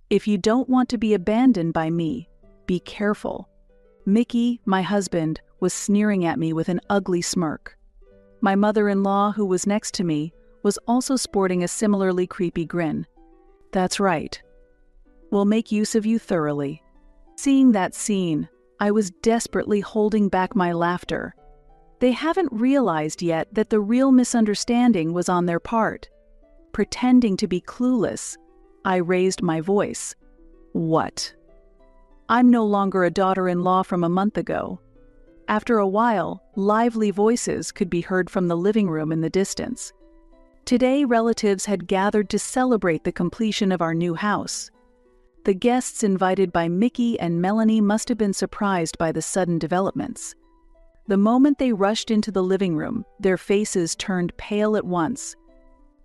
If you don't want to be abandoned by me, be careful. Mickey, my husband, was sneering at me with an ugly smirk. My mother-in-law, who was next to me, was also sporting a similarly creepy grin. That's right. We'll make use of you thoroughly. Seeing that scene, I was desperately holding back my laughter. They haven't realized yet that the real misunderstanding was on their part. Pretending to be clueless, I raised my voice. What? I'm no longer a daughter-in-law from a month ago. After a while, lively voices could be heard from the living room in the distance. Today, relatives had gathered to celebrate the completion of our new house. The guests invited by Mickey and Melanie must have been surprised by the sudden developments. The moment they rushed into the living room, their faces turned pale at once.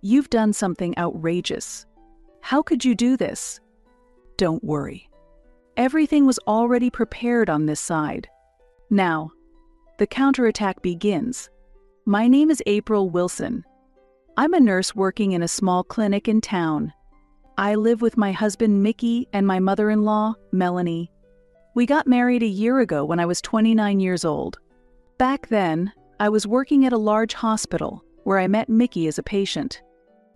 You've done something outrageous. How could you do this? Don't worry. Everything was already prepared on this side. Now, the counterattack begins. My name is April Wilson. I'm a nurse working in a small clinic in town. I live with my husband Mickey and my mother-in-law, Melanie. We got married a year ago when I was 29 years old. Back then, I was working at a large hospital where I met Mickey as a patient.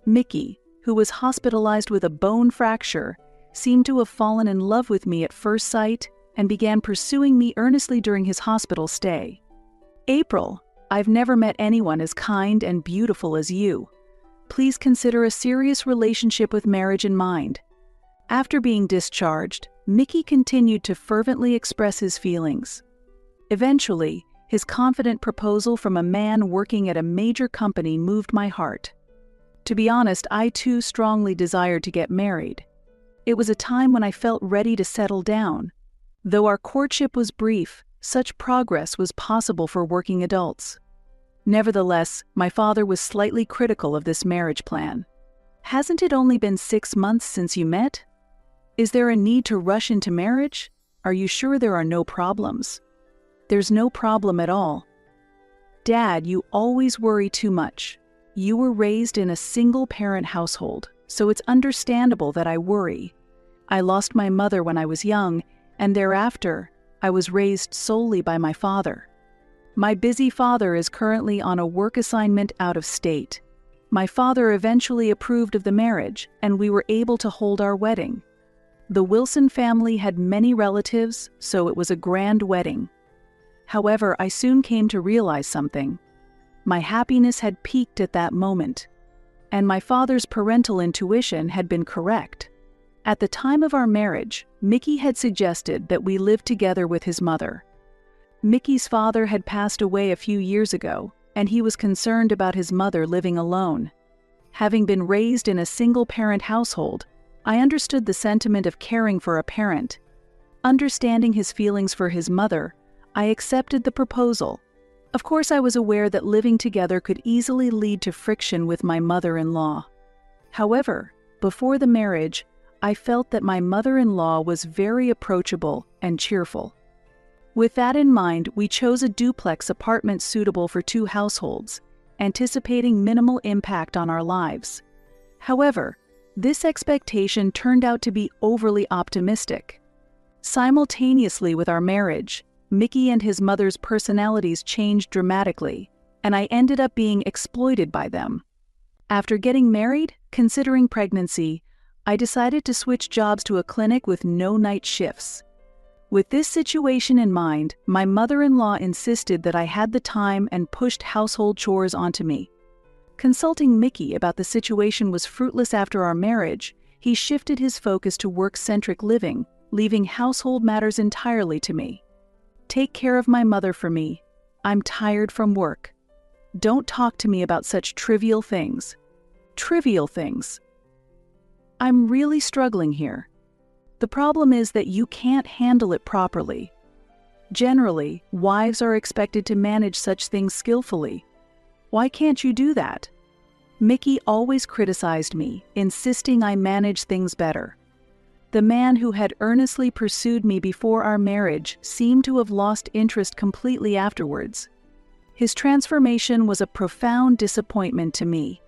Mickey, who was hospitalized with a bone fracture, seemed to have fallen in love with me at first sight and began pursuing me earnestly during his hospital stay. April, I've never met anyone as kind and beautiful as you. Please consider a serious relationship with marriage in mind. After being discharged, Mickey continued to fervently express his feelings. Eventually, his confident proposal from a man working at a major company moved my heart. To be honest, I too strongly desired to get married. It was a time when I felt ready to settle down. Though our courtship was brief, such progress was possible for working adults. Nevertheless, my father was slightly critical of this marriage plan. Hasn't it only been 6 months since you met? Is there a need to rush into marriage? Are you sure there are no problems? There's no problem at all. Dad, you always worry too much. You were raised in a single-parent household, so it's understandable that I worry. I lost my mother when I was young, and thereafter, I was raised solely by my father. My busy father is currently on a work assignment out of state. My father eventually approved of the marriage, and we were able to hold our wedding. The Wilson family had many relatives, so it was a grand wedding. However, I soon came to realize something. My happiness had peaked at that moment, and my father's parental intuition had been correct. At the time of our marriage, Mickey had suggested that we live together with his mother. Mickey's father had passed away a few years ago, and he was concerned about his mother living alone. Having been raised in a single-parent household, I understood the sentiment of caring for a parent. Understanding his feelings for his mother, I accepted the proposal. Of course, I was aware that living together could easily lead to friction with my mother-in-law. However, before the marriage, I felt that my mother-in-law was very approachable and cheerful. With that in mind, we chose a duplex apartment suitable for 2 households, anticipating minimal impact on our lives. However, this expectation turned out to be overly optimistic. Simultaneously with our marriage, Mickey and his mother's personalities changed dramatically, and I ended up being exploited by them. After getting married, considering pregnancy, I decided to switch jobs to a clinic with no night shifts. With this situation in mind, my mother-in-law insisted that I had the time and pushed household chores onto me. Consulting Mickey about the situation was fruitless after our marriage, he shifted his focus to work-centric living, leaving household matters entirely to me. Take care of my mother for me. I'm tired from work. Don't talk to me about such trivial things. Trivial things. I'm really struggling here. The problem is that you can't handle it properly. Generally, wives are expected to manage such things skillfully. Why can't you do that? Mickey always criticized me, insisting I manage things better. The man who had earnestly pursued me before our marriage seemed to have lost interest completely afterwards. His transformation was a profound disappointment to me.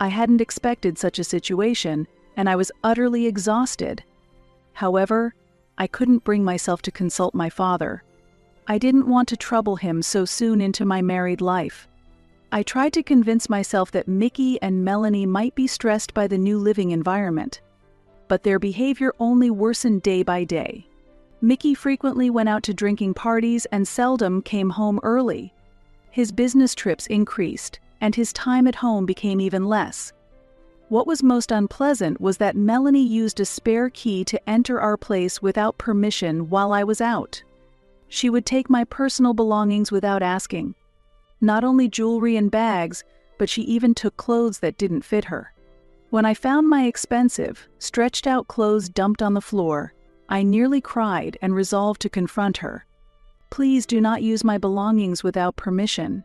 I hadn't expected such a situation, and I was utterly exhausted. However, I couldn't bring myself to consult my father. I didn't want to trouble him so soon into my married life. I tried to convince myself that Mickey and Melanie might be stressed by the new living environment, but their behavior only worsened day by day. Mickey frequently went out to drinking parties and seldom came home early. His business trips increased, and his time at home became even less. What was most unpleasant was that Melanie used a spare key to enter our place without permission while I was out. She would take my personal belongings without asking. Not only jewelry and bags, but she even took clothes that didn't fit her. When I found my expensive, stretched-out clothes dumped on the floor, I nearly cried and resolved to confront her. Please do not use my belongings without permission.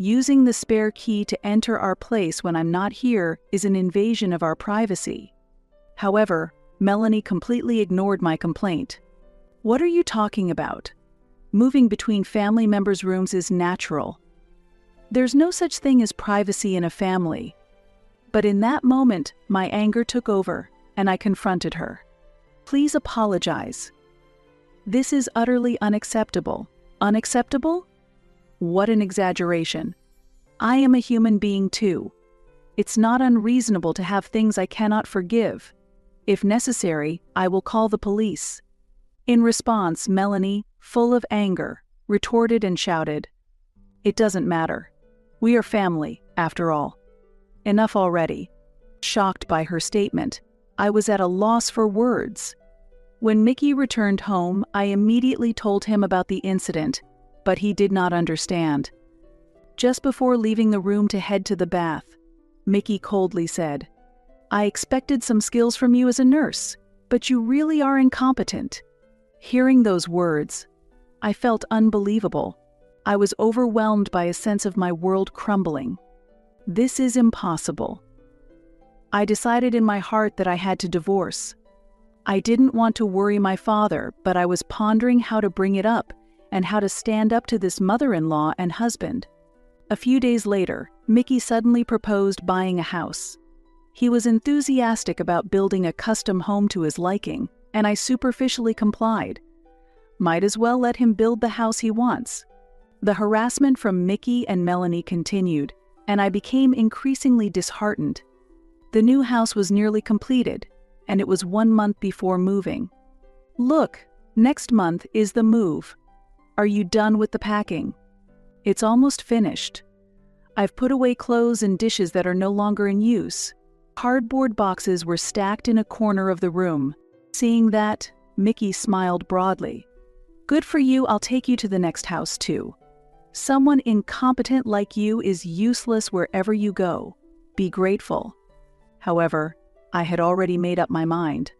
Using the spare key to enter our place when I'm not here is an invasion of our privacy. However, Melanie completely ignored my complaint. What are you talking about? Moving between family members' rooms is natural. There's no such thing as privacy in a family. But in that moment, my anger took over, and I confronted her. Please apologize. This is utterly unacceptable. Unacceptable? What an exaggeration. I am a human being too. It's not unreasonable to have things I cannot forgive. If necessary, I will call the police. In response, Melanie, full of anger, retorted and shouted, "It doesn't matter. We are family, after all. Enough already." Shocked by her statement, I was at a loss for words. When Mickey returned home, I immediately told him about the incident, but he did not understand. Just before leaving the room to head to the bath, Mickey coldly said, "I expected some skills from you as a nurse, but you really are incompetent." Hearing those words, I felt unbelievable. I was overwhelmed by a sense of my world crumbling. This is impossible. I decided in my heart that I had to divorce. I didn't want to worry my father, but I was pondering how to bring it up and how to stand up to this mother-in-law and husband. A few days later, Mickey suddenly proposed buying a house. He was enthusiastic about building a custom home to his liking, and I superficially complied. Might as well let him build the house he wants. The harassment from Mickey and Melanie continued, and I became increasingly disheartened. The new house was nearly completed, and it was 1 month before moving. "Look, next month is the move. Are you done with the packing?" "It's almost finished. I've put away clothes and dishes that are no longer in use." Cardboard boxes were stacked in a corner of the room. Seeing that, Mickey smiled broadly. "Good for you, I'll take you to the next house too. Someone incompetent like you is useless wherever you go. Be grateful." However, I had already made up my mind.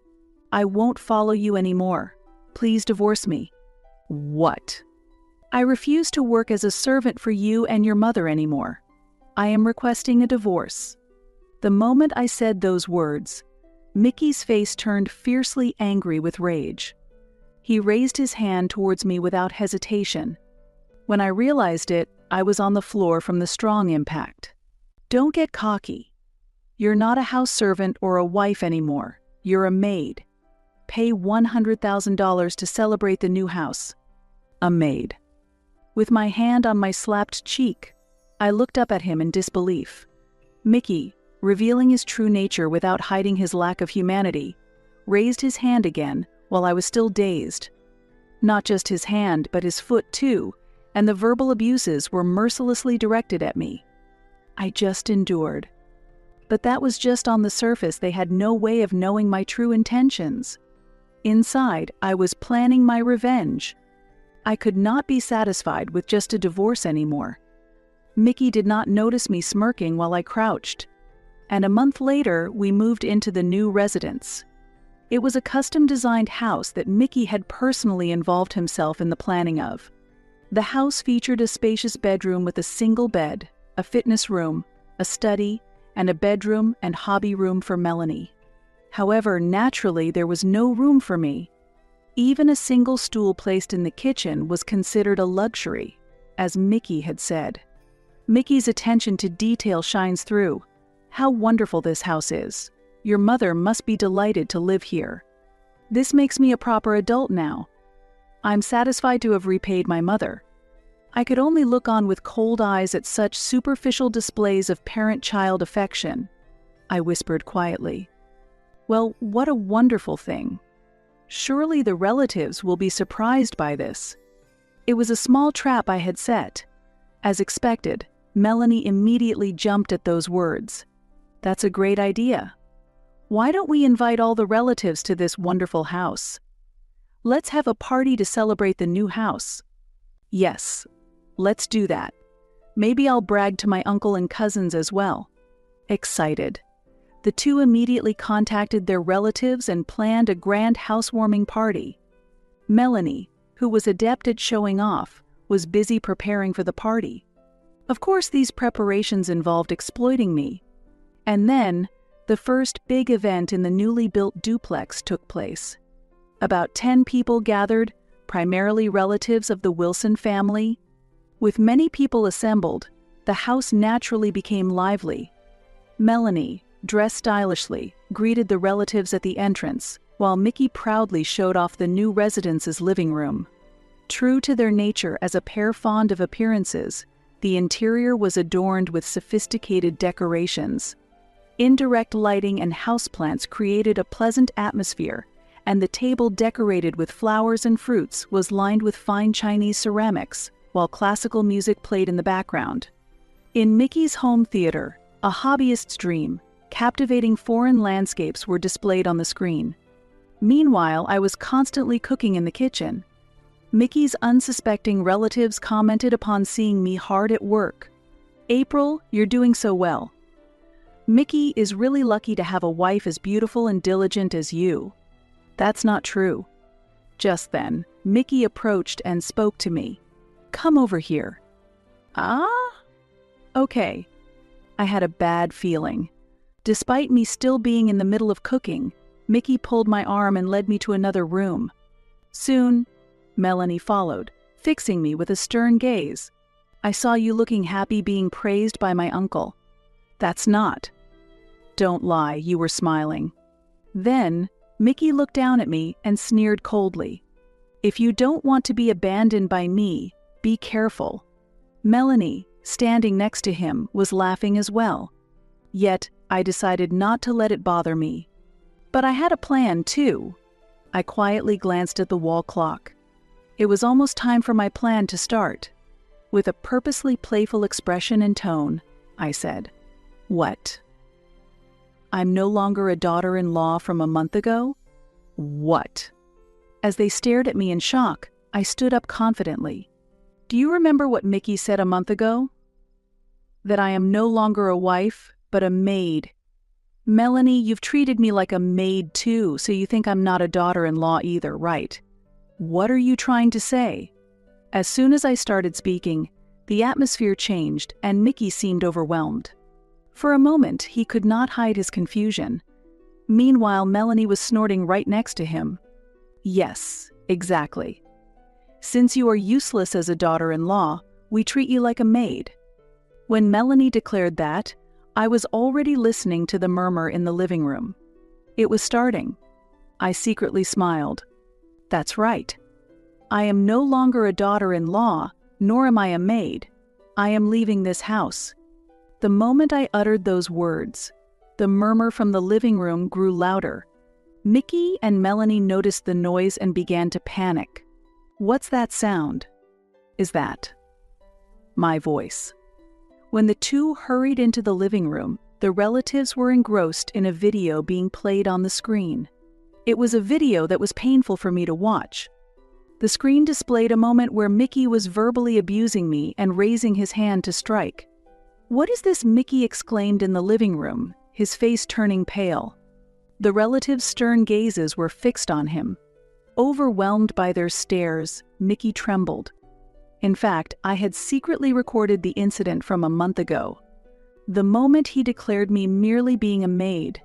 "I won't follow you anymore. Please divorce me." "What?" "I refuse to work as a servant for you and your mother anymore. I am requesting a divorce." The moment I said those words, Mickey's face turned fiercely angry with rage. He raised his hand towards me without hesitation. When I realized it, I was on the floor from the strong impact. "Don't get cocky. You're not a house servant or a wife anymore. You're a maid. Pay $100,000 to celebrate the new house." A maid. With my hand on my slapped cheek, I looked up at him in disbelief. Mickey, revealing his true nature without hiding his lack of humanity, raised his hand again while I was still dazed. Not just his hand, but his foot too, and the verbal abuses were mercilessly directed at me. I just endured. But that was just on the surface. They had no way of knowing my true intentions. Inside, I was planning my revenge. I could not be satisfied with just a divorce anymore. Mickey did not notice me smirking while I crouched, and a month later we moved into the new residence. It was a custom-designed house that Mickey had personally involved himself in the planning of. The house featured a spacious bedroom with a single bed, a fitness room, a study, and a bedroom and hobby room for Melanie. However, naturally, there was no room for me. Even a single stool placed in the kitchen was considered a luxury, as Mickey had said. Mickey's attention to detail shines through. "How wonderful this house is. Your mother must be delighted to live here." This makes me a proper adult now. I'm satisfied to have repaid my mother. I could only look on with cold eyes at such superficial displays of parent-child affection. I whispered quietly. Well, what a wonderful thing. Surely the relatives will be surprised by this. It was a small trap I had set. As expected, Melanie immediately jumped at those words. That's a great idea. Why don't we invite all the relatives to this wonderful house? Let's have a party to celebrate the new house. Yes, let's do that. Maybe I'll brag to my uncle and cousins as well. Excited, the two immediately contacted their relatives and planned a grand housewarming party. Melanie, who was adept at showing off, was busy preparing for the party. Of course, these preparations involved exploiting me. And then, the first big event in the newly built duplex took place. About 10 people gathered, primarily relatives of the Wilson family. With many people assembled, the house naturally became lively. Melanie, dressed stylishly, greeted the relatives at the entrance, while Mickey proudly showed off the new residence's living room. True to their nature as a pair fond of appearances, the interior was adorned with sophisticated decorations. Indirect lighting and houseplants created a pleasant atmosphere, and the table decorated with flowers and fruits was lined with fine Chinese ceramics, while classical music played in the background. In Mickey's home theater, a hobbyist's dream, captivating foreign landscapes were displayed on the screen. Meanwhile, I was constantly cooking in the kitchen. Mickey's unsuspecting relatives commented upon seeing me hard at work. "April, you're doing so well. Mickey is really lucky to have a wife as beautiful and diligent as you." That's not true. Just then, Mickey approached and spoke to me. "Come over here." "Ah? Okay." I had a bad feeling. Despite me still being in the middle of cooking, Mickey pulled my arm and led me to another room. Soon, Melanie followed, fixing me with a stern gaze. "I saw you looking happy being praised by my uncle." "That's not." "Don't lie, you were smiling." Then, Mickey looked down at me and sneered coldly. "If you don't want to be abandoned by me, be careful." Melanie, standing next to him, was laughing as well. Yet, I decided not to let it bother me. But I had a plan, too. I quietly glanced at the wall clock. It was almost time for my plan to start. With a purposely playful expression and tone, I said, "What? I'm no longer a daughter-in-law from a month ago? What?" As they stared at me in shock, I stood up confidently. "Do you remember what Mickey said a month ago? That I am no longer a wife, but a maid. Melanie, you've treated me like a maid too, so you think I'm not a daughter-in-law either, right? What are you trying to say?" As soon as I started speaking, the atmosphere changed and Mickey seemed overwhelmed. For a moment, he could not hide his confusion. Meanwhile, Melanie was snorting right next to him. "Yes, exactly. Since you are useless as a daughter-in-law, we treat you like a maid." When Melanie declared that, I was already listening to the murmur in the living room. It was starting. I secretly smiled. That's right. I am no longer a daughter-in-law, nor am I a maid. I am leaving this house. The moment I uttered those words, the murmur from the living room grew louder. Mickey and Melanie noticed the noise and began to panic. "What's that sound?" "Is that?" My voice. When the two hurried into the living room, the relatives were engrossed in a video being played on the screen. It was a video that was painful for me to watch. The screen displayed a moment where Mickey was verbally abusing me and raising his hand to strike. "What is this?" Mickey exclaimed in the living room, his face turning pale. The relatives' stern gazes were fixed on him. Overwhelmed by their stares, Mickey trembled. In fact, I had secretly recorded the incident from a month ago. The moment he declared me merely being a maid,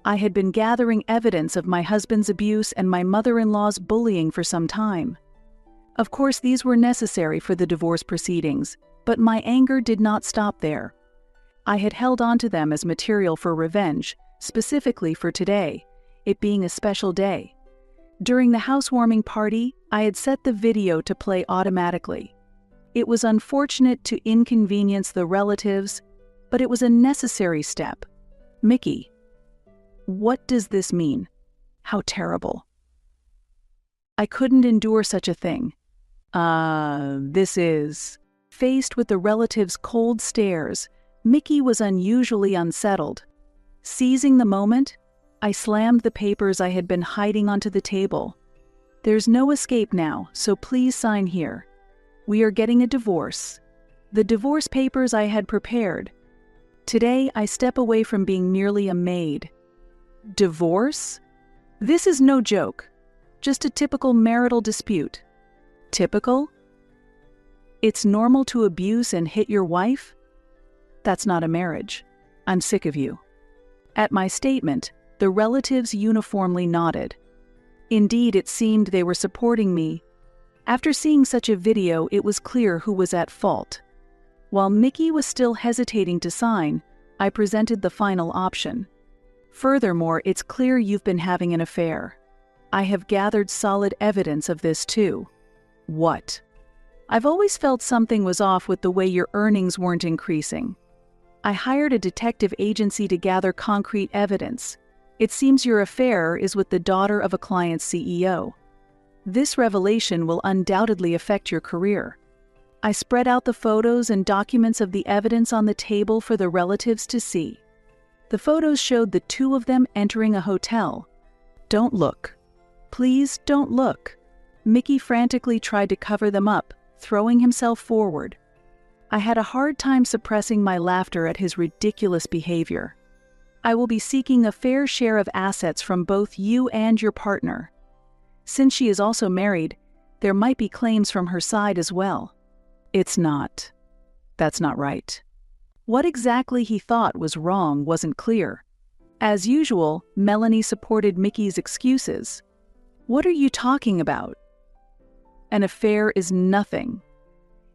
I had been gathering evidence of my husband's abuse and my mother-in-law's bullying for some time. Of course, these were necessary for the divorce proceedings, but my anger did not stop there. I had held on to them as material for revenge, specifically for today, it being a special day. During the housewarming party, I had set the video to play automatically. It was unfortunate to inconvenience the relatives, but it was a necessary step. Mickey, what does this mean? How terrible. I couldn't endure such a thing. This is... Faced with the relatives' cold stares, Mickey was unusually unsettled. Seizing the moment, I slammed the papers I had been hiding onto the table. There's no escape now, so please sign here. We are getting a divorce. The divorce papers I had prepared. Today I step away from being merely a maid. Divorce? This is no joke. Just a typical marital dispute. Typical? It's normal to abuse and hit your wife? That's not a marriage. I'm sick of you. At my statement, the relatives uniformly nodded. Indeed, it seemed they were supporting me. After seeing such a video, it was clear who was at fault. While Mickey was still hesitating to sign, I presented the final option. Furthermore, it's clear you've been having an affair. I have gathered solid evidence of this too. What? I've always felt something was off with the way your earnings weren't increasing. I hired a detective agency to gather concrete evidence. It seems your affair is with the daughter of a client's CEO. This revelation will undoubtedly affect your career. I spread out the photos and documents of the evidence on the table for the relatives to see. The photos showed the two of them entering a hotel. Don't look. Please don't look. Mickey frantically tried to cover them up, throwing himself forward. I had a hard time suppressing my laughter at his ridiculous behavior. I will be seeking a fair share of assets from both you and your partner. Since she is also married, there might be claims from her side as well. It's not. That's not right. What exactly he thought was wrong wasn't clear. As usual, Melanie supported Mickey's excuses. What are you talking about? An affair is nothing.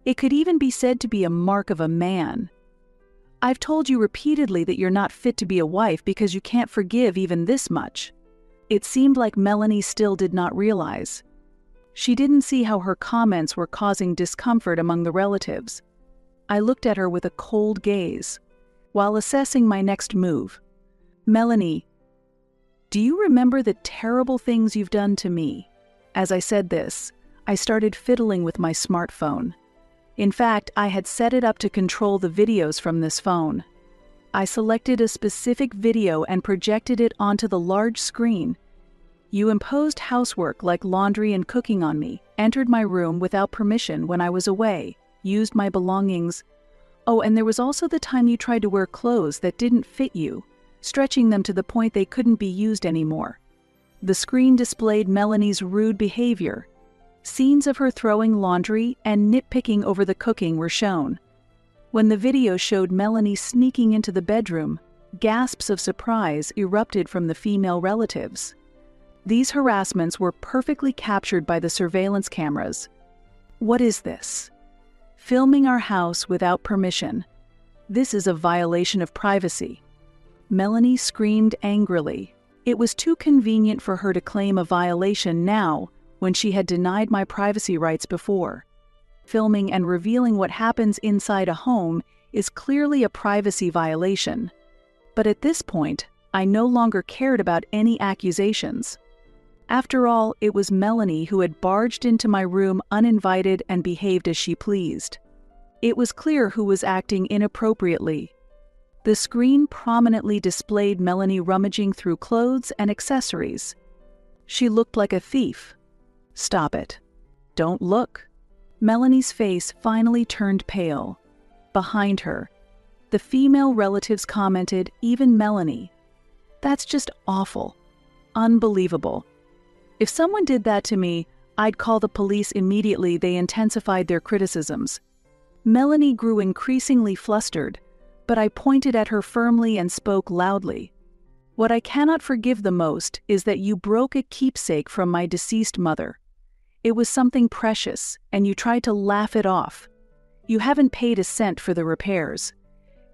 It could even be said to be a mark of a man. I've told you repeatedly that you're not fit to be a wife because you can't forgive even this much. It seemed like Melanie still did not realize. She didn't see how her comments were causing discomfort among the relatives. I looked at her with a cold gaze, while assessing my next move. Melanie, do you remember the terrible things you've done to me? As I said this, I started fiddling with my smartphone. In fact, I had set it up to control the videos from this phone. I selected a specific video and projected it onto the large screen. You imposed housework like laundry and cooking on me, entered my room without permission when I was away, used my belongings. Oh, and there was also the time you tried to wear clothes that didn't fit you, stretching them to the point they couldn't be used anymore. The screen displayed Melanie's rude behavior. Scenes of her throwing laundry and nitpicking over the cooking were shown. When the video showed Melanie sneaking into the bedroom, gasps of surprise erupted from the female relatives. These harassments were perfectly captured by the surveillance cameras. What is this? Filming our house without permission. This is a violation of privacy. Melanie screamed angrily. It was too convenient for her to claim a violation now, when she had denied my privacy rights before. Filming and revealing what happens inside a home is clearly a privacy violation. But at this point, I no longer cared about any accusations. After all, it was Melanie who had barged into my room uninvited and behaved as she pleased. It was clear who was acting inappropriately. The screen prominently displayed Melanie rummaging through clothes and accessories. She looked like a thief. Stop it. Don't look. Melanie's face finally turned pale. Behind her, the female relatives commented, even Melanie. That's just awful. Unbelievable. If someone did that to me, I'd call the police immediately. They intensified their criticisms. Melanie grew increasingly flustered, but I pointed at her firmly and spoke loudly. What I cannot forgive the most is that you broke a keepsake from my deceased mother. It was something precious, and you tried to laugh it off. You haven't paid a cent for the repairs.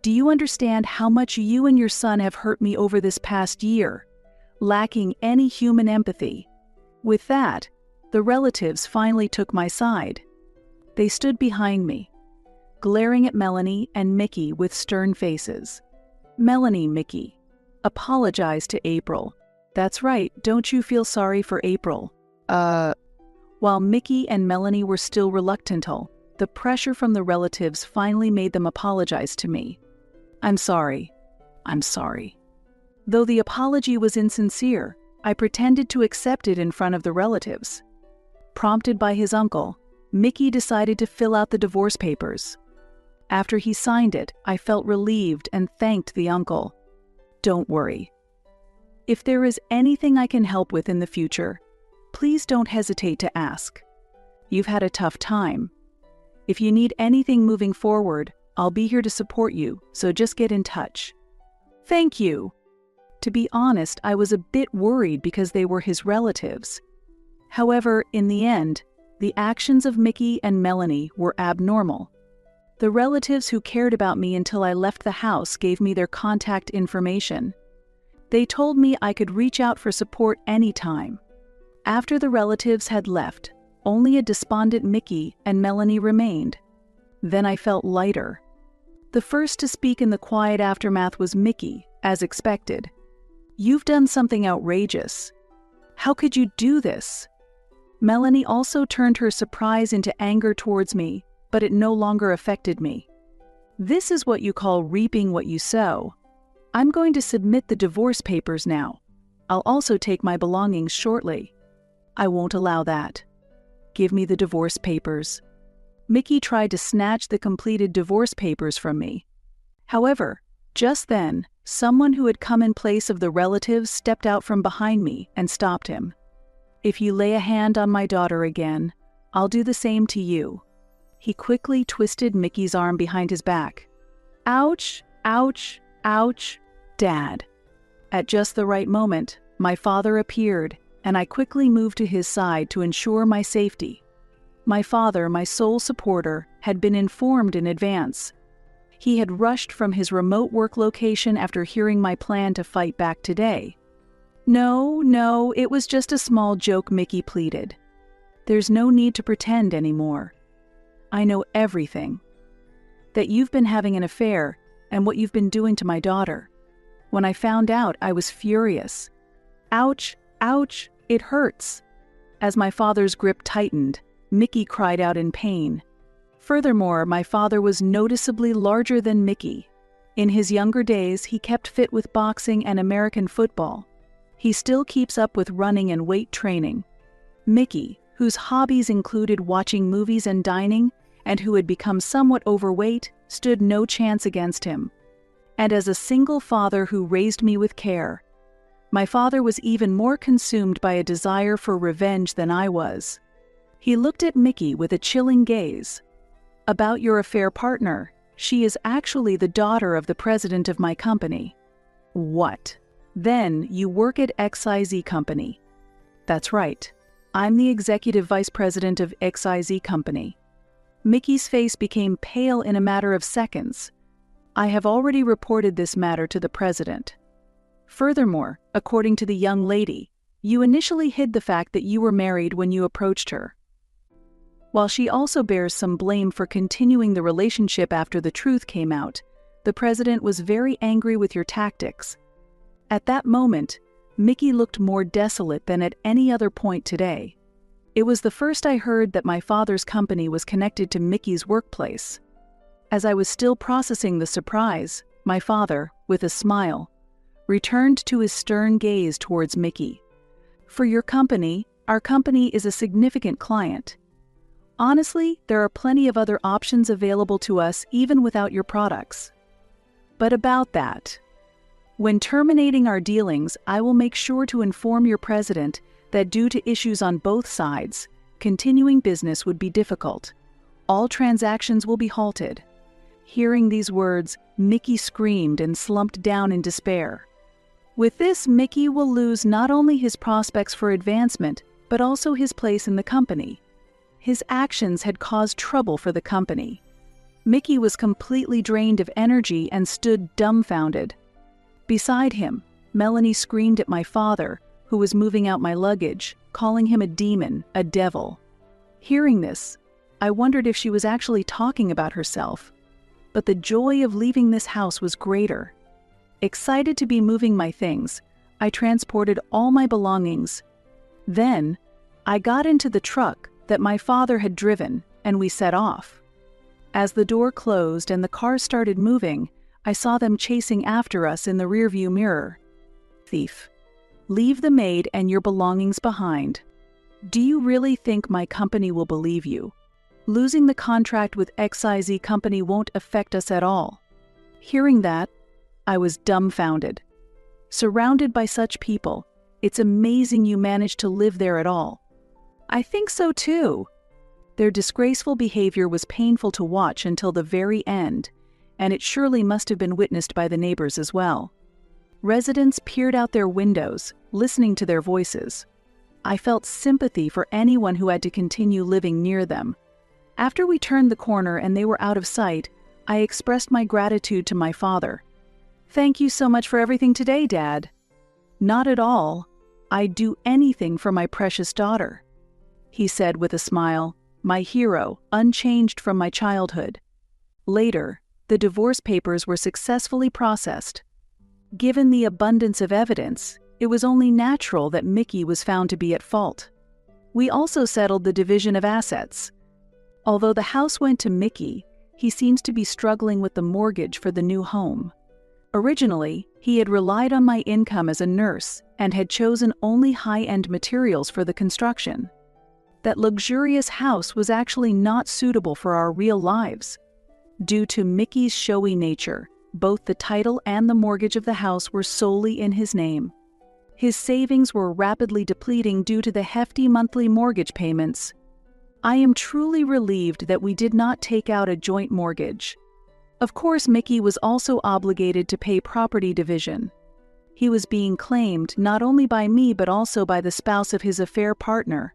Do you understand how much you and your son have hurt me over this past year? Lacking any human empathy. With that, the relatives finally took my side. They stood behind me, glaring at Melanie and Mickey with stern faces. Melanie, Mickey, apologize to April. That's right, don't you feel sorry for April? While Mickey and Melanie were still reluctant, the pressure from the relatives finally made them apologize to me. I'm sorry. Though the apology was insincere, I pretended to accept it in front of the relatives. Prompted by his uncle, Mickey decided to fill out the divorce papers. After he signed it, I felt relieved and thanked the uncle. Don't worry. If there is anything I can help with in the future, please don't hesitate to ask. You've had a tough time. If you need anything moving forward, I'll be here to support you, so just get in touch. Thank you. To be honest, I was a bit worried because they were his relatives. However, in the end, the actions of Mickey and Melanie were abnormal. The relatives who cared about me until I left the house gave me their contact information. They told me I could reach out for support anytime. After the relatives had left, only a despondent Mickey and Melanie remained. Then I felt lighter. The first to speak in the quiet aftermath was Mickey, as expected. You've done something outrageous. How could you do this? Melanie also turned her surprise into anger towards me, but it no longer affected me. This is what you call reaping what you sow. I'm going to submit the divorce papers now. I'll also take my belongings shortly. I won't allow that. Give me the divorce papers. Mickey tried to snatch the completed divorce papers from me. However, just then, someone who had come in place of the relatives stepped out from behind me and stopped him. If you lay a hand on my daughter again, I'll do the same to you. He quickly twisted Mickey's arm behind his back. Ouch, ouch, ouch, Dad. At just the right moment, my father appeared, and I quickly moved to his side to ensure my safety. My father, my sole supporter, had been informed in advance. He had rushed from his remote work location after hearing my plan to fight back today. No, it was just a small joke, Mickey pleaded. There's no need to pretend anymore. I know everything. That you've been having an affair and what you've been doing to my daughter. When I found out, I was furious. Ouch, ouch, it hurts. As my father's grip tightened, Mickey cried out in pain. Furthermore, my father was noticeably larger than Mickey. In his younger days, he kept fit with boxing and American football. He still keeps up with running and weight training. Mickey, whose hobbies included watching movies and dining, and who had become somewhat overweight, stood no chance against him. And as a single father who raised me with care, my father was even more consumed by a desire for revenge than I was. He looked at Mickey with a chilling gaze. About your affair partner, she is actually the daughter of the president of my company. What? Then you work at XIZ Company. That's right. I'm the executive vice president of XIZ Company. Mickey's face became pale in a matter of seconds. I have already reported this matter to the president. Furthermore, according to the young lady, you initially hid the fact that you were married when you approached her. While she also bears some blame for continuing the relationship after the truth came out, the president was very angry with your tactics. At that moment, Mickey looked more desolate than at any other point today. It was the first I heard that my father's company was connected to Mickey's workplace. As I was still processing the surprise, my father, with a smile, returned to his stern gaze towards Mickey. For your company, our company is a significant client. Honestly, there are plenty of other options available to us even without your products. But about that, when terminating our dealings, I will make sure to inform your president that due to issues on both sides, continuing business would be difficult. All transactions will be halted. Hearing these words, Mickey screamed and slumped down in despair. With this, Mickey will lose not only his prospects for advancement, but also his place in the company. His actions had caused trouble for the company. Mickey was completely drained of energy and stood dumbfounded. Beside him, Melanie screamed at my father, who was moving out my luggage, calling him a demon, a devil. Hearing this, I wondered if she was actually talking about herself, but the joy of leaving this house was greater. Excited to be moving my things, I transported all my belongings. Then, I got into the truck that my father had driven, and we set off. As the door closed and the car started moving, I saw them chasing after us in the rearview mirror. Thief. Leave the maid and your belongings behind. Do you really think my company will believe you? Losing the contract with XYZ company won't affect us at all. Hearing that, I was dumbfounded. Surrounded by such people, it's amazing you managed to live there at all. I think so too. Their disgraceful behavior was painful to watch until the very end, and it surely must have been witnessed by the neighbors as well. Residents peered out their windows, listening to their voices. I felt sympathy for anyone who had to continue living near them. After we turned the corner and they were out of sight, I expressed my gratitude to my father. "Thank you so much for everything today, Dad." "Not at all. I'd do anything for my precious daughter," he said with a smile, my hero, unchanged from my childhood. Later, the divorce papers were successfully processed. Given the abundance of evidence, it was only natural that Mickey was found to be at fault. We also settled the division of assets. Although the house went to Mickey, he seems to be struggling with the mortgage for the new home. Originally, he had relied on my income as a nurse and had chosen only high-end materials for the construction. That luxurious house was actually not suitable for our real lives. Due to Mickey's showy nature, both the title and the mortgage of the house were solely in his name. His savings were rapidly depleting due to the hefty monthly mortgage payments. I am truly relieved that we did not take out a joint mortgage. Of course, Mickey was also obligated to pay property division. He was being claimed not only by me but also by the spouse of his affair partner.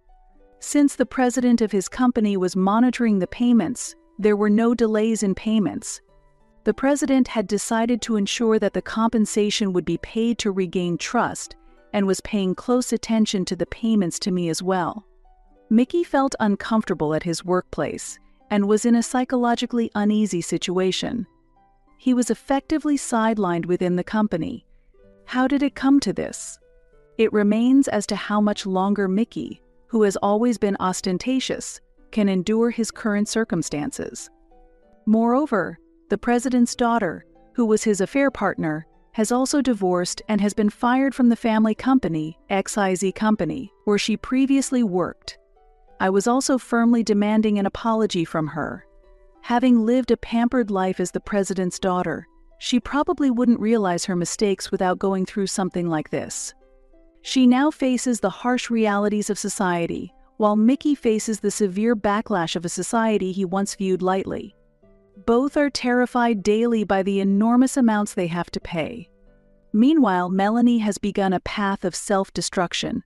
Since the president of his company was monitoring the payments, there were no delays in payments. The president had decided to ensure that the compensation would be paid to regain trust and was paying close attention to the payments to me as well. Mickey felt uncomfortable at his workplace and was in a psychologically uneasy situation. He was effectively sidelined within the company. How did it come to this? It remains as to how much longer Mickey, who has always been ostentatious, can endure his current circumstances. Moreover, the president's daughter, who was his affair partner, has also divorced and has been fired from the family company, XYZ Company, where she previously worked. I was also firmly demanding an apology from her. Having lived a pampered life as the president's daughter, she probably wouldn't realize her mistakes without going through something like this. She now faces the harsh realities of society, while Mickey faces the severe backlash of a society he once viewed lightly. Both are terrified daily by the enormous amounts they have to pay. Meanwhile, Melanie has begun a path of self-destruction.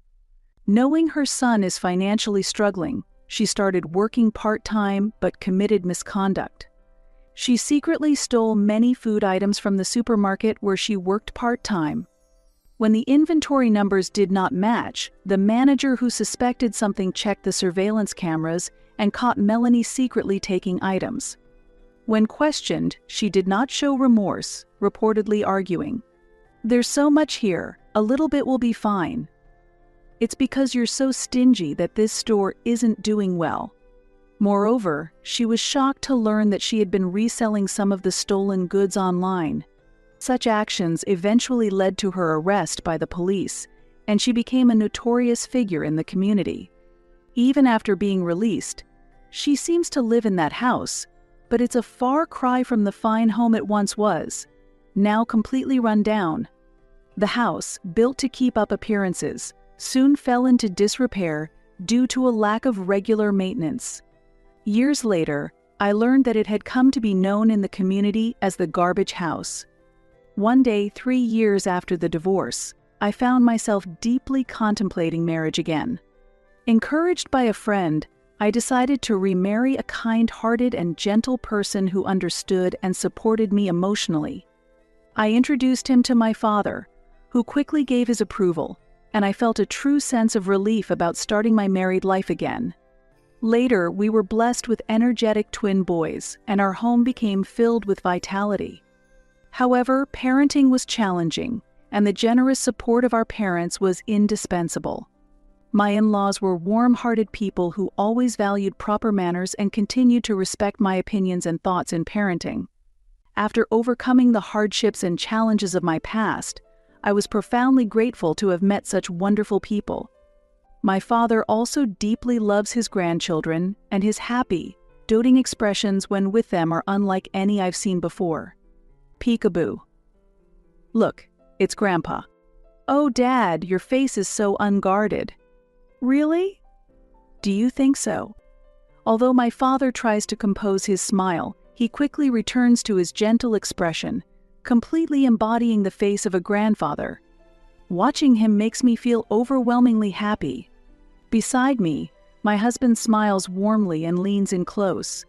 Knowing her son is financially struggling, she started working part-time but committed misconduct. She secretly stole many food items from the supermarket where she worked part-time. When the inventory numbers did not match, the manager who suspected something checked the surveillance cameras and caught Melanie secretly taking items. When questioned, she did not show remorse, reportedly arguing, "There's so much here, a little bit will be fine. It's because you're so stingy that this store isn't doing well." Moreover, she was shocked to learn that she had been reselling some of the stolen goods online. Such actions eventually led to her arrest by the police, and she became a notorious figure in the community. Even after being released, she seems to live in that house, but it's a far cry from the fine home it once was, now completely run down. The house, built to keep up appearances, soon fell into disrepair due to a lack of regular maintenance. Years later, I learned that it had come to be known in the community as the garbage house. One day, 3 years after the divorce, I found myself deeply contemplating marriage again. Encouraged by a friend, I decided to remarry a kind-hearted and gentle person who understood and supported me emotionally. I introduced him to my father, who quickly gave his approval, and I felt a true sense of relief about starting my married life again. Later, we were blessed with energetic twin boys, and our home became filled with vitality. However, parenting was challenging, and the generous support of our parents was indispensable. My in-laws were warm-hearted people who always valued proper manners and continued to respect my opinions and thoughts in parenting. After overcoming the hardships and challenges of my past, I was profoundly grateful to have met such wonderful people. My father also deeply loves his grandchildren, and his happy, doting expressions when with them are unlike any I've seen before. Peekaboo. Look, it's Grandpa. Oh, Dad, your face is so unguarded. Really? Do you think so? Although my father tries to compose his smile, he quickly returns to his gentle expression, completely embodying the face of a grandfather. Watching him makes me feel overwhelmingly happy. Beside me, my husband smiles warmly and leans in close.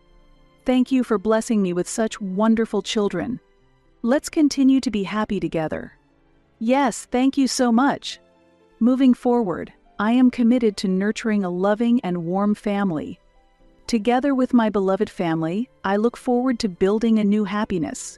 Thank you for blessing me with such wonderful children. Let's continue to be happy together. Yes, thank you so much. Moving forward, I am committed to nurturing a loving and warm family. Together with my beloved family, I look forward to building a new happiness.